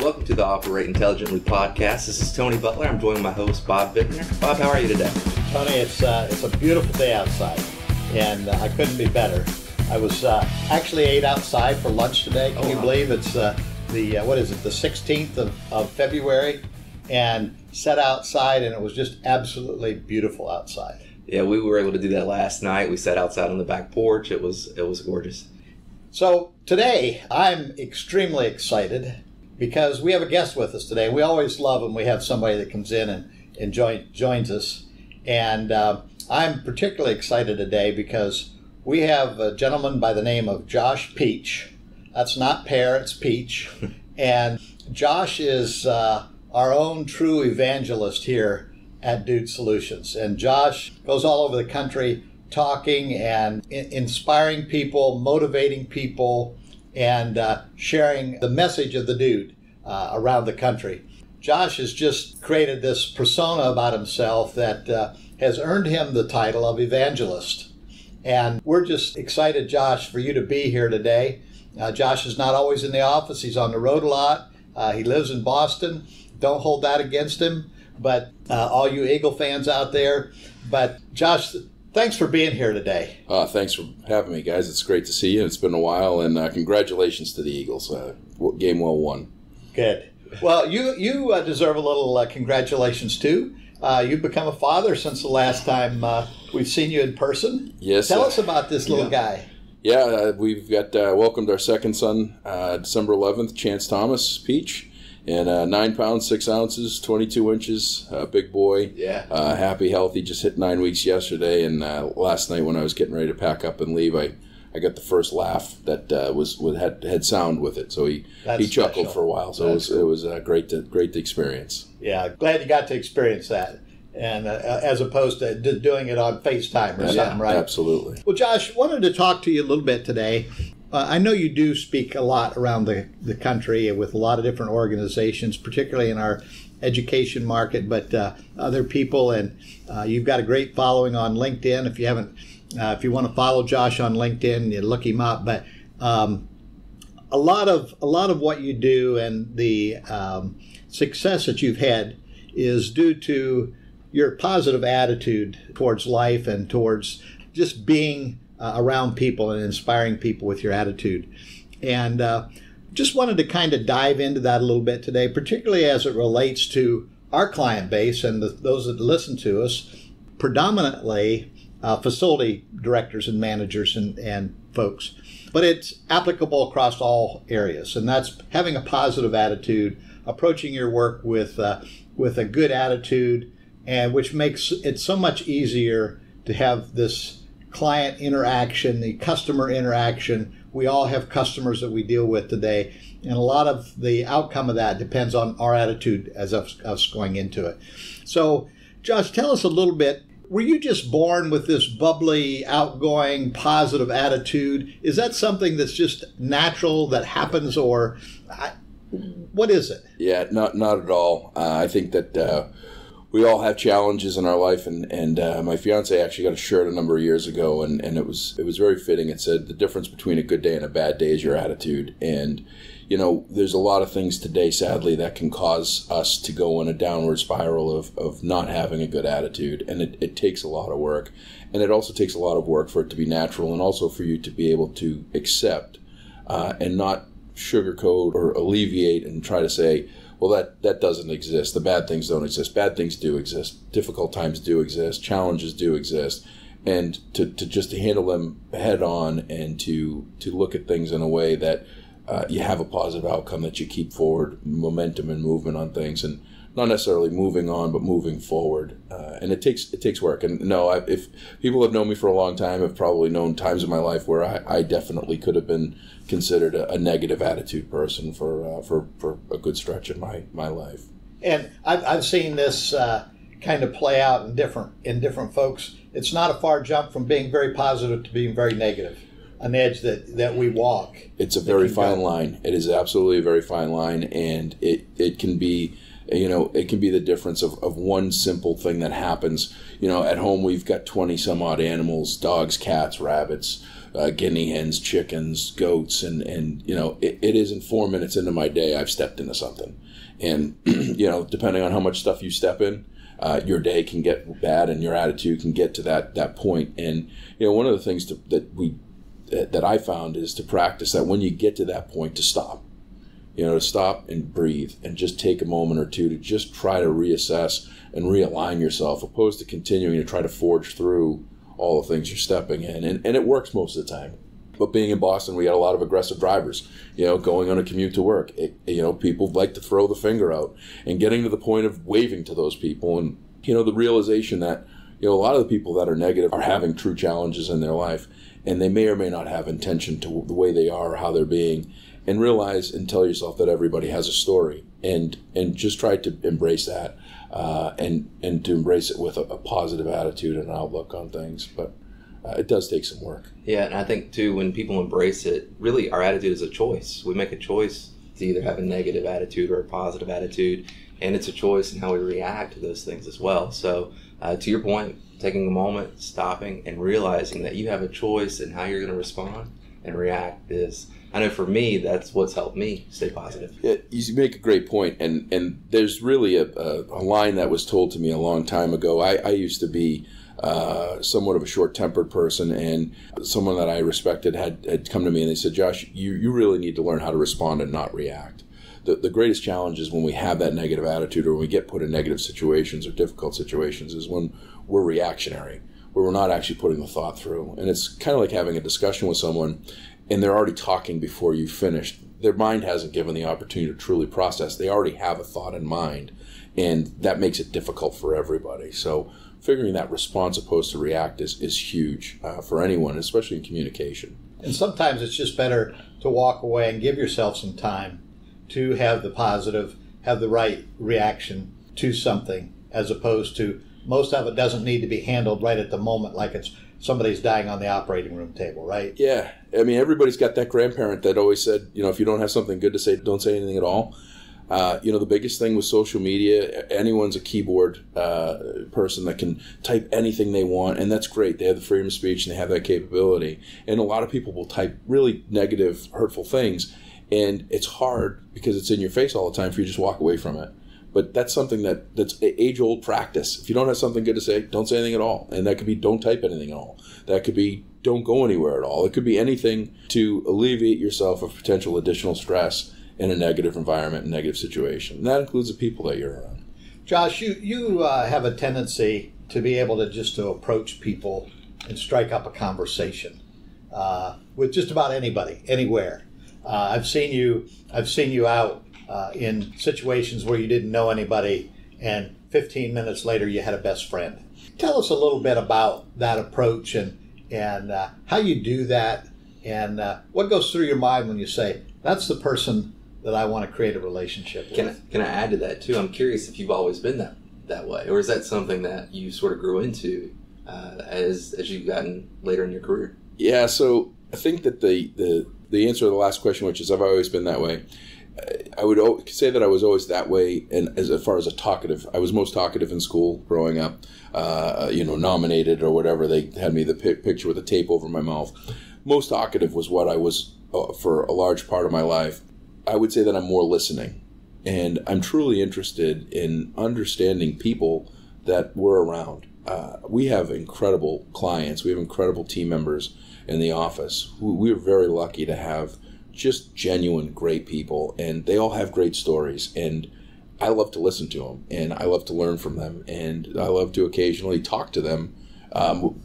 Welcome to the Operate Intelligently podcast. This is Tony Butler. I'm joined by my host, Bob Bittner. Bob, how are you today? Tony, it's a beautiful day outside, and I couldn't be better. I was actually ate outside for lunch today. Can you believe it's the 16th of February, and sat outside, and it was just absolutely beautiful outside. Yeah, we were able to do that last night. We sat outside on the back porch. It was gorgeous. So today, I'm extremely excited because we have a guest with us today. We always love when we have somebody that comes in and joins us. And I'm particularly excited today because we have a gentleman by the name of Josh Peach. That's not pear, it's peach. And Josh is our own true evangelist here at Dude Solutions. And Josh goes all over the country talking and inspiring people, motivating people, and sharing the message of the Dude around the country. Josh has just created this persona about himself that has earned him the title of Evangelist. And we're just excited, Josh, for you to be here today. Josh is not always in the office. He's on the road a lot. He lives in Boston. Don't hold that against him. But all you Eagle fans out there. But Josh, thanks for being here today. Thanks for having me, guys. It's great to see you. It's been a while, and congratulations to the Eagles. Game well won. Good. Well, you deserve a little congratulations, too. You've become a father since the last time we've seen you in person. Yes. Tell us about this little guy. Yeah, we've got welcomed our second son, December 11th, Chance Thomas Peach. And 9 pounds, 6 ounces, 22 inches, big boy. Yeah. Happy, healthy, just hit 9 weeks yesterday. And last night when I was getting ready to pack up and leave, I got the first laugh that had sound with it. So he chuckled for a while. So it was great to experience. Yeah, glad you got to experience that. And as opposed to doing it on FaceTime or something, right? Absolutely. Well, Josh, wanted to talk to you a little bit today. I know you do speak a lot around the country with a lot of different organizations, particularly in our education market, but other people, and you've got a great following on LinkedIn. If you want to follow Josh on LinkedIn, you look him up. But a lot of what you do and the success that you've had is due to your positive attitude towards life and towards just being around people and inspiring people with your attitude. And just wanted to kind of dive into that a little bit today, particularly as it relates to our client base and those that listen to us, predominantly facility directors and managers and folks. But it's applicable across all areas, and that's having a positive attitude, approaching your work with a good attitude, and which makes it so much easier to have this client interaction, the customer interaction. We all have customers that we deal with today, and a lot of the outcome of that depends on our attitude as us going into it. So, Josh, tell us a little bit. Were you just born with this bubbly, outgoing, positive attitude? Is that something that's just natural that happens, or what is it? Yeah, not at all. I think that we all have challenges in our life, and my fiance actually got a shirt a number of years ago, and it was very fitting. It said the difference between a good day and a bad day is your attitude. And there's a lot of things today, sadly, that can cause us to go in a downward spiral of not having a good attitude, and it takes a lot of work, and it also takes a lot of work for it to be natural, and also for you to be able to accept and not sugarcoat or alleviate and try to say, well, that doesn't exist. The bad things don't exist. Bad things do exist. Difficult times do exist. Challenges do exist. And to just to handle them head on, and to look at things in a way that you have a positive outcome, that you keep forward momentum and movement on things, and not necessarily moving on, but moving forward. And it takes work. And no, if people have known me for a long time, have probably known times in my life where I definitely could have been considered a negative attitude person for a good stretch in my life. And I've seen this kind of play out in different folks. It's not a far jump from being very positive to being very negative. An edge that we walk. It's a very fine line. It is absolutely a very fine line, and it can be. It can be the difference of one simple thing that happens. At home we've got 20 some odd animals, dogs, cats, rabbits, guinea hens, chickens, goats, and it isn't 4 minutes into my day I've stepped into something. And, depending on how much stuff you step in, your day can get bad and your attitude can get to that point. And, one of the things that I found is to practice that when you get to that point, to stop. To stop and breathe and just take a moment or two to just try to reassess and realign yourself, opposed to continuing to try to forge through all the things you're stepping in. And it works most of the time. But being in Boston, we got a lot of aggressive drivers, going on a commute to work. People like to throw the finger out, and getting to the point of waving to those people. And, the realization that, a lot of the people that are negative are having true challenges in their life, and they may or may not have intention to the way they are or how they're being. And realize and tell yourself that everybody has a story, and just try to embrace that, and to embrace it with a positive attitude and outlook on things. But it does take some work. Yeah, and I think too, when people embrace it, really our attitude is a choice. We make a choice to either have a negative attitude or a positive attitude, and it's a choice in how we react to those things as well. So to your point, taking a moment, stopping, and realizing that you have a choice in how you're going to respond and react is, I know for me, that's what's helped me stay positive. Yeah, you make a great point, and there's really a line that was told to me a long time ago. I used to be somewhat of a short-tempered person, and someone that I respected had come to me and they said, Josh, you really need to learn how to respond and not react. The greatest challenge is when we have that negative attitude, or when we get put in negative situations or difficult situations, is when we're reactionary, where we're not actually putting the thought through. And it's kind of like having a discussion with someone and they're already talking before you finished. Their mind hasn't given the opportunity to truly process. They already have a thought in mind, and that makes it difficult for everybody. So figuring that response opposed to react is huge for anyone, especially in communication. And sometimes it's just better to walk away and give yourself some time to have the positive, have the right reaction to something, as opposed to most of it doesn't need to be handled right at the moment, like it's somebody's dying on the operating room table, right? Yeah. I mean, everybody's got that grandparent that always said, if you don't have something good to say, don't say anything at all. The biggest thing with social media, anyone's a keyboard person that can type anything they want, and that's great. They have the freedom of speech and they have that capability. And a lot of people will type really negative, hurtful things, and it's hard because it's in your face all the time for you to just walk away from it. But that's something that's age-old practice. If you don't have something good to say, don't say anything at all. And that could be don't type anything at all. That could be don't go anywhere at all. It could be anything to alleviate yourself of potential additional stress in a negative environment, negative situation. And that includes the people that you're around. Josh, you have a tendency to be able to approach people and strike up a conversation with just about anybody, anywhere. I've seen you out in situations where you didn't know anybody, and 15 minutes later you had a best friend. Tell us a little bit about that approach and how you do that, and what goes through your mind when you say, that's the person that I want to create a relationship with. Can I add to that too? I'm curious if you've always been that way, or is that something that you sort of grew into as you've gotten later in your career? Yeah, so I think that the answer to the last question, which is I've always been that way, I would say that I was always that way. And as far as a talkative, I was most talkative in school growing up, nominated or whatever. They had me the picture with a tape over my mouth. Most talkative was what I was for a large part of my life. I would say that I'm more listening, and I'm truly interested in understanding people that we're around. We have incredible clients. We have incredible team members in the office. We're very lucky to have just genuine, great people, and they all have great stories, and I love to listen to them, and I love to learn from them, and I love to occasionally talk to them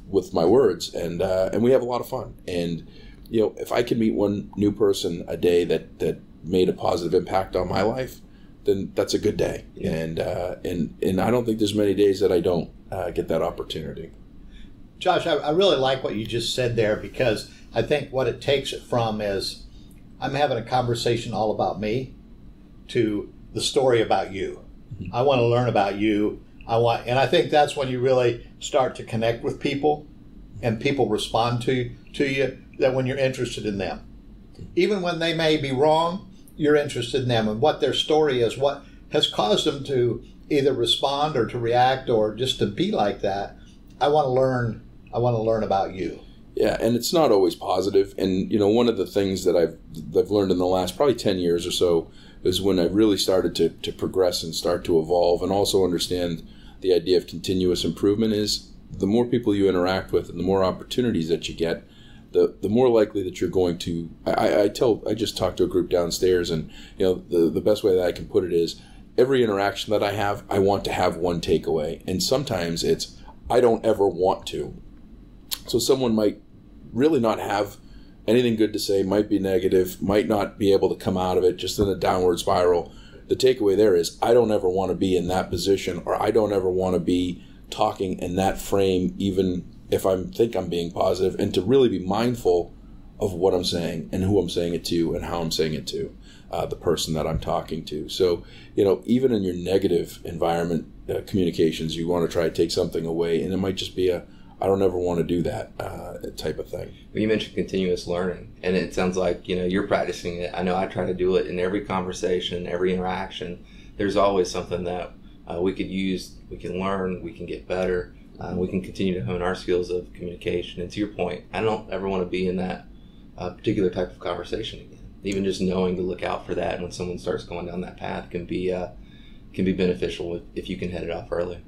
with my words, and we have a lot of fun. And if I can meet one new person a day that made a positive impact on my life, then that's a good day. Yeah. And I don't think there's many days that I don't get that opportunity. Josh, I really like what you just said there, because I think what it takes it from is I'm having a conversation all about me to the story about you. Mm-hmm. I want to learn about you. And I think that's when you really start to connect with people, and people respond to you, that when you're interested in them. Even when they may be wrong, you're interested in them and what their story is, what has caused them to either respond or to react or just to be like that. I want to learn about you. Yeah, and it's not always positive. And, one of the things that I've learned in the last probably 10 years or so is when I really started to progress and start to evolve and also understand the idea of continuous improvement is the more people you interact with and the more opportunities that you get, the more likely that you're going to. I just talked to a group downstairs, and the best way that I can put it is every interaction that I have, I want to have one takeaway, and sometimes it's I don't ever want to. So someone might really not have anything good to say, might be negative, might not be able to come out of it, just in a downward spiral. The takeaway there is I don't ever want to be in that position, or I don't ever want to be talking in that frame, even if I think I'm being positive, and to really be mindful of what I'm saying and who I'm saying it to and how I'm saying it to the person that I'm talking to. So, even in your negative environment communications, you want to try to take something away, and it might just be I don't ever want to do that type of thing. Well, you mentioned continuous learning, and it sounds like you're practicing it. I know I try to do it in every conversation, every interaction. There's always something that we could use, we can learn, we can get better. We can continue to hone our skills of communication. And to your point, I don't ever want to be in that particular type of conversation again. Even just knowing to look out for that, and when someone starts going down that path can be beneficial if you can head it off early.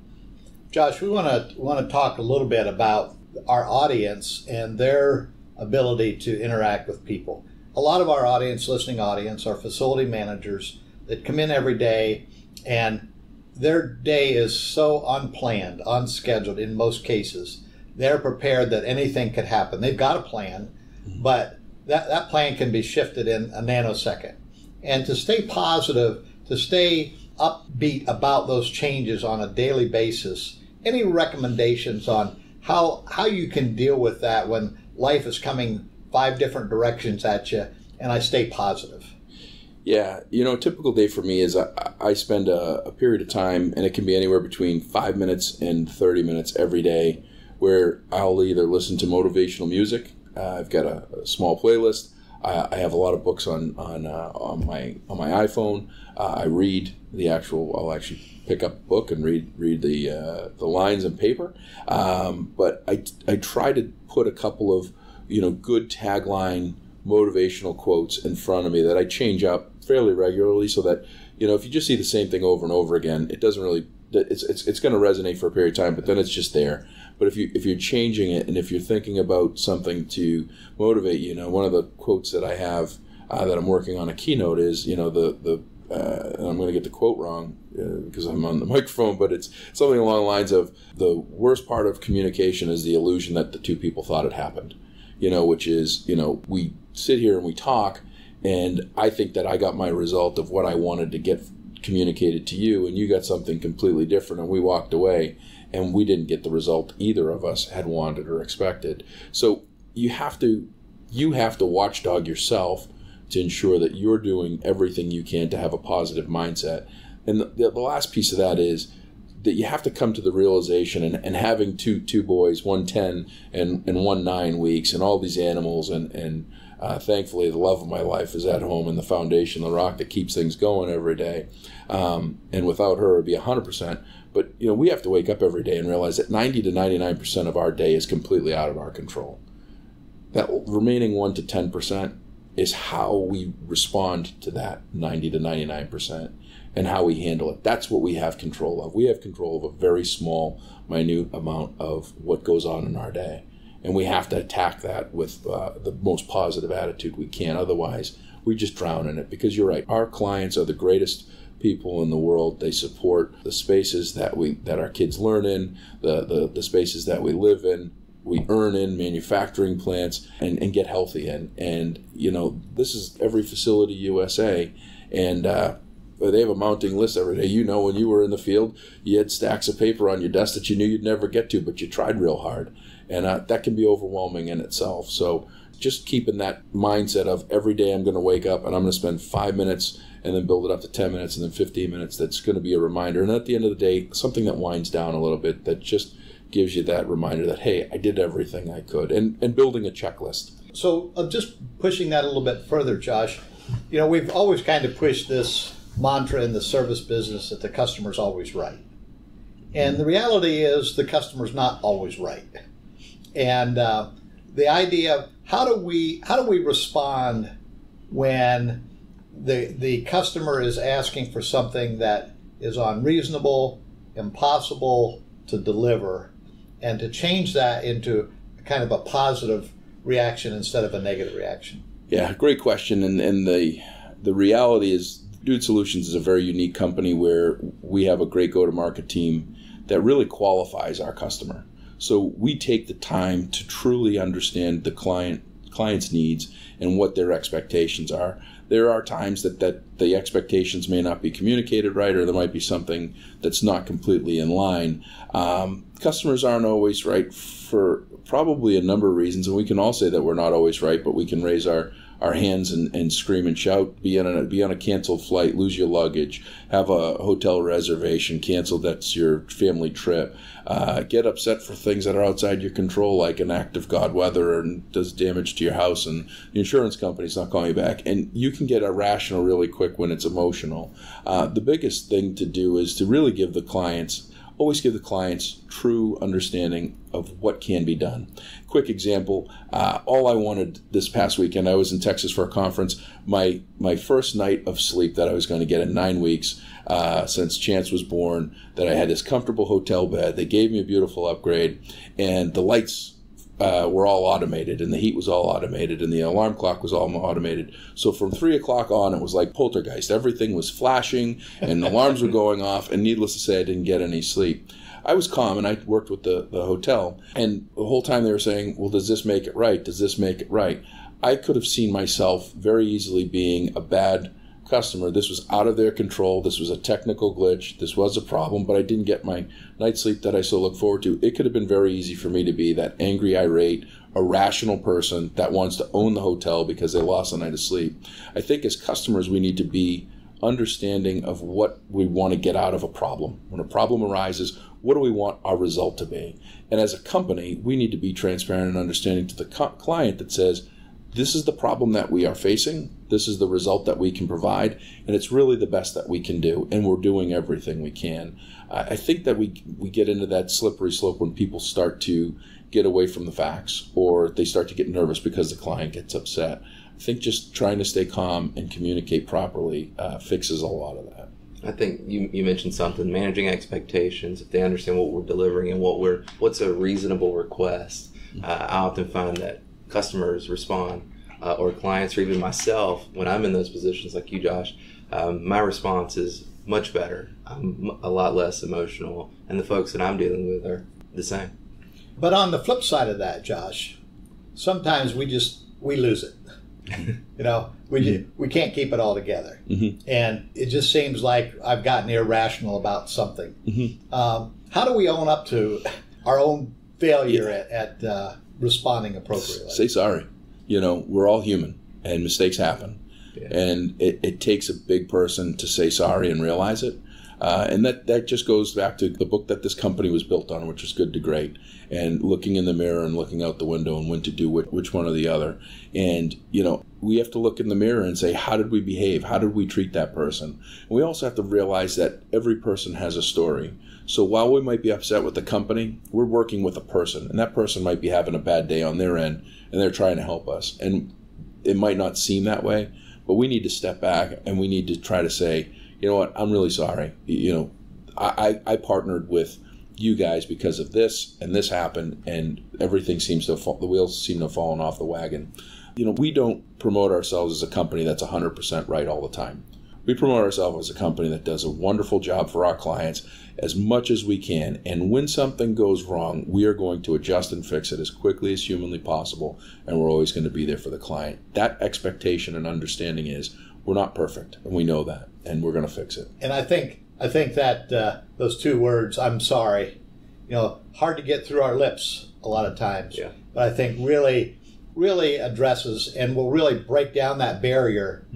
Josh, we want to talk a little bit about our audience and their ability to interact with people. A lot of our listening audience, are facility managers that come in every day, and their day is so unplanned, unscheduled in most cases. They're prepared that anything could happen. They've got a plan, but that plan can be shifted in a nanosecond. And to stay positive, to stay upbeat about those changes on a daily basis, any recommendations on how you can deal with that when life is coming 5 different directions at you, and I stay positive? Yeah, a typical day for me is I spend a period of time, and it can be anywhere between 5 minutes and 30 minutes every day, where I'll either listen to motivational music. I've got a small playlist. I have a lot of books on my iPhone. I read I'll actually pick up a book and read the lines in paper. But I try to put a couple of good tagline motivational quotes in front of me that I change up fairly regularly, so that if you just see the same thing over and over again, it doesn't really it's going to resonate for a period of time, but then it's just there. But if you're changing it, and if you're thinking about something to motivate one of the quotes that I have that I'm working on a keynote is and I'm going to get the quote wrong because I'm on the microphone, but it's something along the lines of the worst part of communication is the illusion that the two people thought it happened. Which is we sit here and we talk, and I think that I got my result of what I wanted to get communicated to you, and you got something completely different, and we walked away, and we didn't get the result either of us had wanted or expected. So you have to watchdog yourself to ensure that you're doing everything you can to have a positive mindset. And the last piece of that is that you have to come to the realization, and having two boys, one 10 and one 9 weeks, and all these animals, and thankfully the love of my life is at home, and the foundation, the rock that keeps things going every day. And without her, it'd be 100%. But we have to wake up every day and realize that 90 to 99% of our day is completely out of our control. That remaining 1 to 10% is how we respond to that 90 to 99%. And how we handle it. That's what we have control of. We have control of a very small, minute amount of what goes on in our day. And we have to attack that with the most positive attitude we can. Otherwise, we just drown in it. Because you're right, our clients are the greatest people in the world. They support the spaces that our kids learn in, the spaces that we live in, we earn in, manufacturing plants, and get healthy in. And, this is every facility USA. And they have a mounting list every day. When you were in the field, you had stacks of paper on your desk that you knew you'd never get to, but you tried real hard. And that can be overwhelming in itself. So just keeping that mindset of every day I'm going to wake up and I'm going to spend 5 minutes and then build it up to 10 minutes and then 15 minutes. That's going to be a reminder. And at the end of the day, something that winds down a little bit, that just gives you that reminder that, hey, I did everything I could. And building a checklist. So just pushing that a little bit further, Josh, we've always kind of pushed this mantra in the service business that the customer's always right. And the reality is the customer's not always right. And the idea of how do we respond when the customer is asking for something that is unreasonable, impossible to deliver, and to change that into kind of a positive reaction instead of a negative reaction? Yeah, great question. And the reality is Dude Solutions is a very unique company where we have a great go-to-market team that really qualifies our customer. So we take the time to truly understand the client's needs and what their expectations are. There are times that the expectations may not be communicated right, or there might be something that's not completely in line. Customers aren't always right for probably a number of reasons, and we can all say that we're not always right, but we can raise our hands and scream and shout, be on a canceled flight, lose your luggage, have a hotel reservation canceled, that's your family trip, get upset for things that are outside your control, like an act of God weather and does damage to your house and the insurance company's not calling you back. And you can get irrational really quick when it's emotional. The biggest thing to do is to really always give the clients true understanding of what can be done. Quick example, all I wanted this past weekend, I was in Texas for a conference, my first night of sleep that I was going to get in 9 weeks since Chance was born, that I had this comfortable hotel bed. They gave me a beautiful upgrade, and the lights were all automated, and the heat was all automated, and the alarm clock was all automated. So from 3 o'clock on, it was like poltergeist. Everything was flashing, and alarms were going off, and needless to say, I didn't get any sleep. I was calm, and I worked with the hotel, and the whole time they were saying, well, does this make it right? Does this make it right? I could have seen myself very easily being a bad customer. This was out of their control. This was a technical glitch. This was a problem, but I didn't get my night's sleep that I so look forward to. It could have been very easy for me to be that angry, irate, irrational person that wants to own the hotel because they lost a night of sleep. I think as customers, we need to be understanding of what we want to get out of a problem. When a problem arises, what do we want our result to be? And as a company, we need to be transparent and understanding to the client that says, this is the problem that we are facing, this is the result that we can provide, and it's really the best that we can do, and we're doing everything we can. I think that we get into that slippery slope when people start to get away from the facts, or they start to get nervous because the client gets upset. I think just trying to stay calm and communicate properly fixes a lot of that. I think you mentioned something, managing expectations. If they understand what we're delivering and what's a reasonable request, I often find that customers respond, or clients, or even myself, when I'm in those positions like you, Josh, my response is much better. I'm a lot less emotional, and the folks that I'm dealing with are the same. But on the flip side of that, Josh, sometimes we lose it. We can't keep it all together. Mm-hmm. And it just seems like I've gotten irrational about something. Mm-hmm. How do we own up to our own failure at responding appropriately? Say sorry. We're all human, and mistakes happen. Yeah. And it takes a big person to say sorry and realize it. And that just goes back to the book that this company was built on, which is Good to Great, and looking in the mirror and looking out the window and when to do which one or the other. And, we have to look in the mirror and say, how did we behave? How did we treat that person? And we also have to realize that every person has a story. So while we might be upset with the company, we're working with a person, and that person might be having a bad day on their end, and they're trying to help us. And it might not seem that way, but we need to step back and we need to try to say, you know what, I'm really sorry. I partnered with you guys because of this, and this happened, and everything seems to the wheels seem to have fallen off the wagon. We don't promote ourselves as a company that's 100% right all the time. We promote ourselves as a company that does a wonderful job for our clients as much as we can. And when something goes wrong, we are going to adjust and fix it as quickly as humanly possible. And we're always going to be there for the client. That expectation and understanding is we're not perfect, and we know that, and we're going to fix it. And I think that those two words, I'm sorry, hard to get through our lips a lot of times. Yeah. But I think really addresses and will really break down that barrier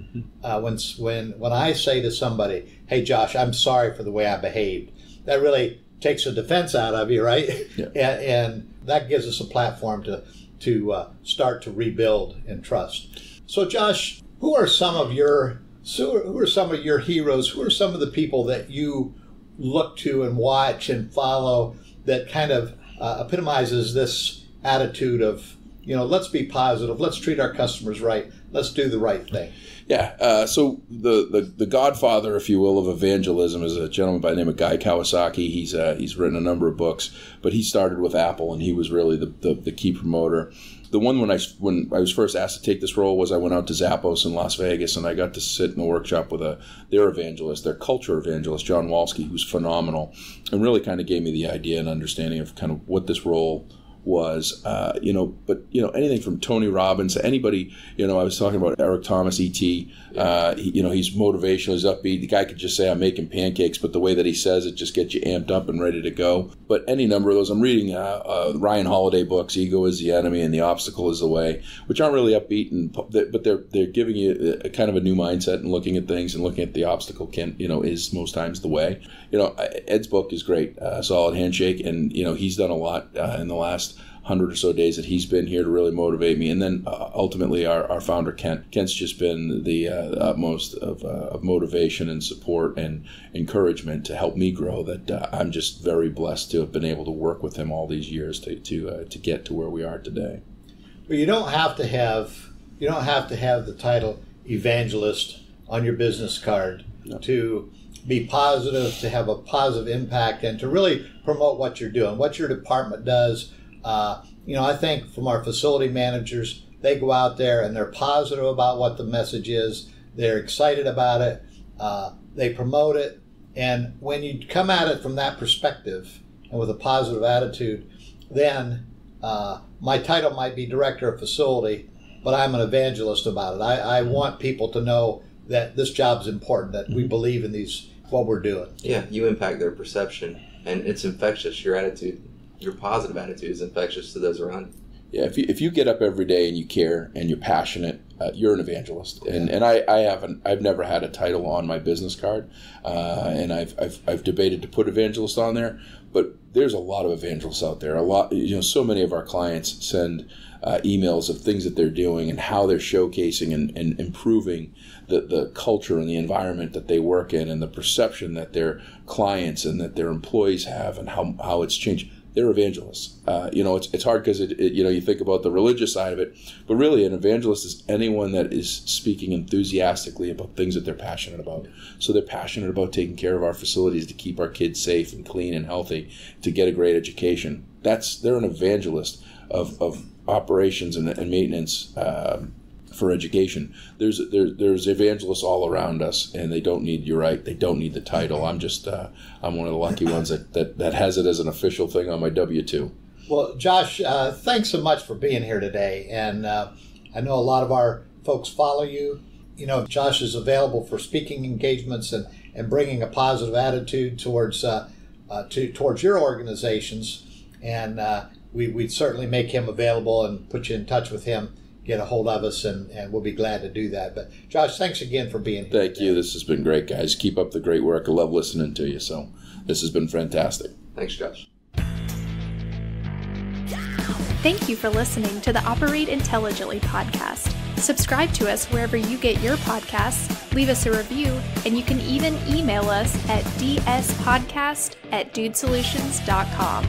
when I say to somebody, hey, Josh, I'm sorry for the way I behaved. That really takes a defense out of you, right? Yeah. And that gives us a platform to start to rebuild and trust. So, Josh, who are some of your heroes? Who are some of the people that you look to and watch and follow that kind of epitomizes this attitude of let's be positive. Let's treat our customers right. Let's do the right thing. Yeah. So the godfather, if you will, of evangelism is a gentleman by the name of Guy Kawasaki. He's written a number of books, but he started with Apple, and he was really the key promoter. The one when I was first asked to take this role was I went out to Zappos in Las Vegas, and I got to sit in a workshop with their evangelist, their culture evangelist, John Walsky, who's phenomenal, and really kind of gave me the idea and understanding of kind of what this role was, but anything from Tony Robbins to anybody, I was talking about Eric Thomas, E.T., he's motivational, he's upbeat. The guy could just say, I'm making pancakes, but the way that he says it just gets you amped up and ready to go. But any number of those, I'm reading Ryan Holiday books, Ego is the Enemy and The Obstacle is the Way, which aren't really upbeat, but they're giving you a kind of a new mindset and looking at things and looking at the obstacle is most times the way. Ed's book is great, Solid Handshake, and he's done a lot in the last 100 or so days that he's been here to really motivate me. And then ultimately our founder, Kent's just been the utmost of motivation and support and encouragement to help me grow, that I'm just very blessed to have been able to work with him all these years to get to where we are today. But you don't have to have the title evangelist on your business card to be positive, to have a positive impact, and to really promote what you're doing, what your department does. I think from our facility managers, they go out there and they're positive about what the message is. They're excited about it. They promote it. And when you come at it from that perspective and with a positive attitude, then my title might be director of facility, but I'm an evangelist about it. I want people to know that this job's important, that we believe in what we're doing. Yeah, you impact their perception, and it's infectious. Your attitude, your positive attitude is infectious to those around you. Yeah, if you get up every day and you care and you're passionate, you're an evangelist. And I've never had a title on my business card, and I've debated to put evangelist on there, but there's a lot of evangelists out there. So many of our clients send emails of things that they're doing and how they're showcasing and improving the culture and the environment that they work in, and the perception that their clients and that their employees have, and how it's changed. They're evangelists. It's hard because you think about the religious side of it, but really an evangelist is anyone that is speaking enthusiastically about things that they're passionate about. So they're passionate about taking care of our facilities to keep our kids safe and clean and healthy, to get a great education. They're an evangelist of operations and maintenance for education. There's evangelists all around us, and they don't need, you're right, they don't need the title. I'm one of the lucky ones that has it as an official thing on my W-2. Well, Josh, thanks so much for being here today. And I know a lot of our folks follow you. Josh is available for speaking engagements and bringing a positive attitude towards your organizations. And we'd certainly make him available and put you in touch with him. Get a hold of us, and we'll be glad to do that. But Josh, thanks again for being here. Thank you. This has been great, guys. Keep up the great work. I love listening to you. So this has been fantastic. Thanks, Josh. Thank you for listening to the Operate Intelligently podcast. Subscribe to us wherever you get your podcasts, leave us a review, and you can even email us at dspodcast@dudesolutions.com.